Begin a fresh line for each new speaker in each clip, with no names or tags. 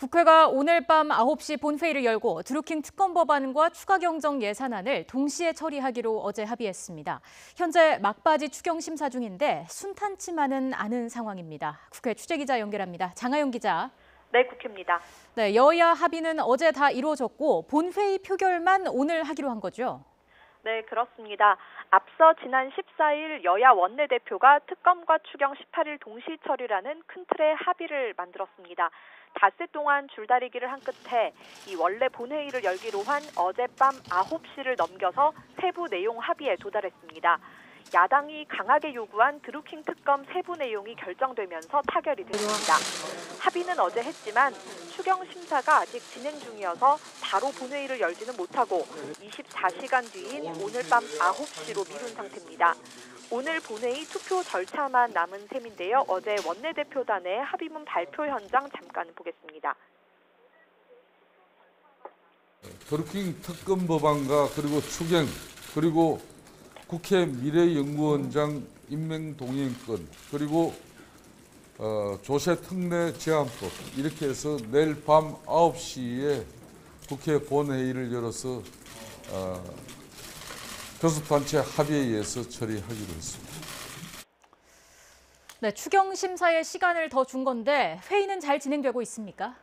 국회가 오늘 밤 9시 본회의를 열고 드루킹 특검 법안과 추가 경정 예산안을 동시에 처리하기로 어제 합의했습니다. 현재 막바지 추경 심사 중인데 순탄치만은 않은 상황입니다. 국회 취재기자 연결합니다. 장하영 기자.
네, 국회입니다.
네, 여야 합의는 어제 다 이루어졌고 본회의 표결만 오늘 하기로 한 거죠?
네, 그렇습니다. 앞서 지난 14일 여야 원내대표가 특검과 추경 18일 동시 처리라는 큰 틀의 합의를 만들었습니다. 닷새 동안 줄다리기를 한 끝에 이 원래 본회의를 열기로 한 어젯밤 9시를 넘겨서 세부 내용 합의에 도달했습니다. 야당이 강하게 요구한 드루킹 특검 세부 내용이 결정되면서 타결이 됐습니다. 합의는 어제 했지만 추경 심사가 아직 진행 중이어서 바로 본회의를 열지는 못하고 24시간 뒤인 오늘 밤 9시로 미룬 상태입니다. 오늘 본회의 투표 절차만 남은 셈인데요. 어제 원내대표단의 합의문 발표 현장 잠깐 보겠습니다.
드루킹 특검 법안과 그리고 추경 그리고 국회 미래연구원장 임명 동의권 그리고 조세 특례 제한법 이렇게 해서 내일 밤 9시에 국회 본회의를 열어서 교섭단체 합의에 의해서 처리하기로 했습니다.
네, 추경 심사에 시간을 더 준 건데 회의는 잘 진행되고 있습니까?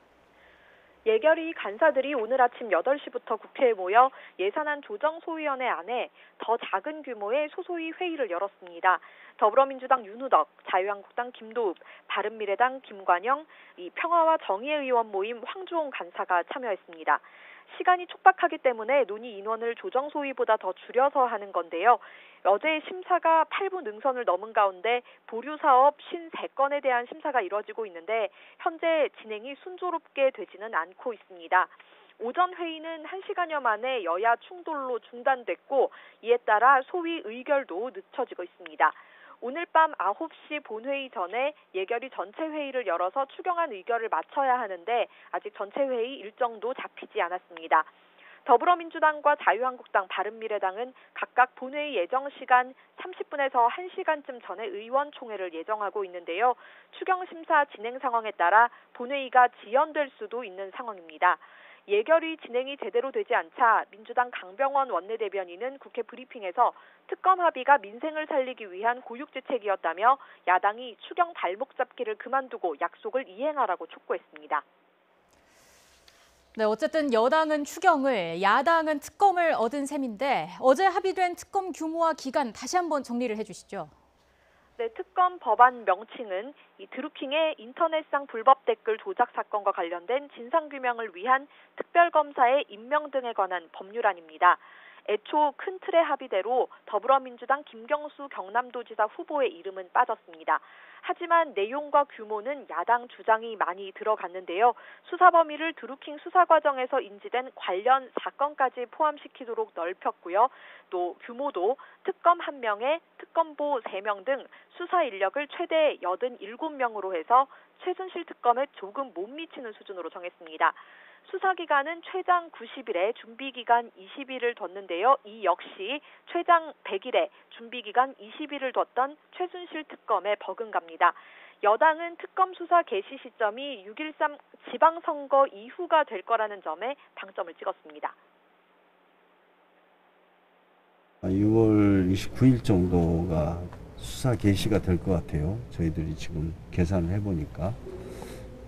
예결위 간사들이 오늘 아침 8시부터 국회에 모여 예산안 조정소위원회 안에 더 작은 규모의 소소위 회의를 열었습니다. 더불어민주당 윤우덕, 자유한국당 김도읍, 바른미래당 김관영, 평화와 정의의 의원 모임 황주홍 간사가 참여했습니다. 시간이 촉박하기 때문에 논의 인원을 조정소위보다 더 줄여서 하는 건데요. 어제 심사가 8부 능선을 넘은 가운데 보류사업 53건에 대한 심사가 이뤄지고 있는데 현재 진행이 순조롭게 되지는 않고 있습니다. 오전 회의는 1시간여 만에 여야 충돌로 중단됐고 이에 따라 소위 의결도 늦춰지고 있습니다. 오늘 밤 9시 본회의 전에 예결위 전체 회의를 열어서 추경안 의결을 마쳐야 하는데 아직 전체 회의 일정도 잡히지 않았습니다. 더불어민주당과 자유한국당, 바른미래당은 각각 본회의 예정 시간 30분에서 1시간쯤 전에 의원총회를 예정하고 있는데요. 추경 심사 진행 상황에 따라 본회의가 지연될 수도 있는 상황입니다. 예결위 진행이 제대로 되지 않자 민주당 강병원 원내대변인은 국회 브리핑에서 특검 합의가 민생을 살리기 위한 고육지책이었다며 야당이 추경 발목 잡기를 그만두고 약속을 이행하라고 촉구했습니다.
네, 어쨌든 여당은 추경을, 야당은 특검을 얻은 셈인데 어제 합의된 특검 규모와 기간 다시 한번 정리를 해주시죠.
네, 특검 법안 명칭은 이 드루킹의 인터넷상 불법 댓글 조작 사건과 관련된 진상규명을 위한 특별검사의 임명 등에 관한 법률안입니다. 애초 큰 틀의 합의대로 더불어민주당 김경수 경남도지사 후보의 이름은 빠졌습니다. 하지만 내용과 규모는 야당 주장이 많이 들어갔는데요. 수사 범위를 드루킹 수사 과정에서 인지된 관련 사건까지 포함시키도록 넓혔고요. 또 규모도 특검 1명에 특검보 3명 등 수사 인력을 최대 87명으로 해서 최순실 특검에 조금 못 미치는 수준으로 정했습니다. 수사기간은 최장 90일에 준비기간 20일을 뒀는데요. 이 역시 최장 100일에 준비기간 20일을 뒀던 최순실 특검에 버금갑니다. 여당은 특검 수사 개시 시점이 6.13 지방선거 이후가 될 거라는 점에 방점을 찍었습니다.
6월 29일 정도가 수사 개시가 될 것 같아요. 저희들이 지금 계산을 해보니까.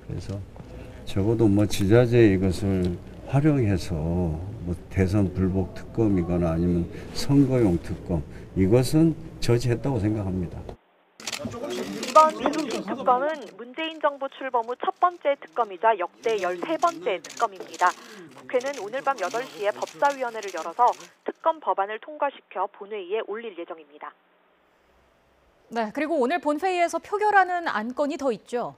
그래서 적어도 지자재 이것을 활용해서 대선 불복 특검이거나 아니면 선거용 특검 이것은 저지했다고 생각합니다.
이번 드루킹 특검은 문재인 정부 출범 후 첫 번째 특검이자 역대 13번째 특검입니다. 국회는 오늘 밤 8시에 법사위원회를 열어서 특검 법안을 통과시켜 본회의에 올릴 예정입니다.
네, 그리고 오늘 본회의에서 표결하는 안건이 더 있죠.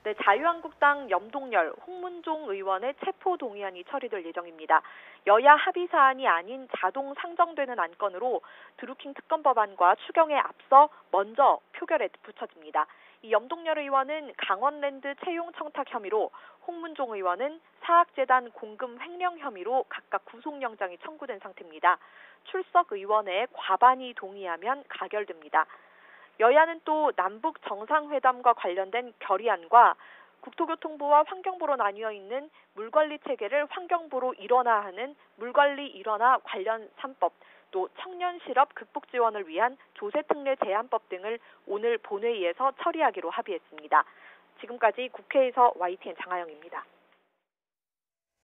네, 자유한국당 염동열, 홍문종 의원의 체포 동의안이 처리될 예정입니다. 여야 합의 사안이 아닌 자동 상정되는 안건으로 드루킹 특검 법안과 추경에 앞서 먼저 표결에 붙여집니다. 이 염동열 의원은 강원랜드 채용 청탁 혐의로, 홍문종 의원은 사학재단 공금 횡령 혐의로 각각 구속영장이 청구된 상태입니다. 출석 의원의 과반이 동의하면 가결됩니다. 여야는 또 남북 정상회담과 관련된 결의안과 국토교통부와 환경부로 나뉘어 있는 물관리 체계를 환경부로 일원화하는 물관리 일원화 관련 3법, 또 청년 실업 극복 지원을 위한 조세 특례 제한법 등을 오늘 본회의에서 처리하기로 합의했습니다. 지금까지 국회에서 YTN 장하영입니다.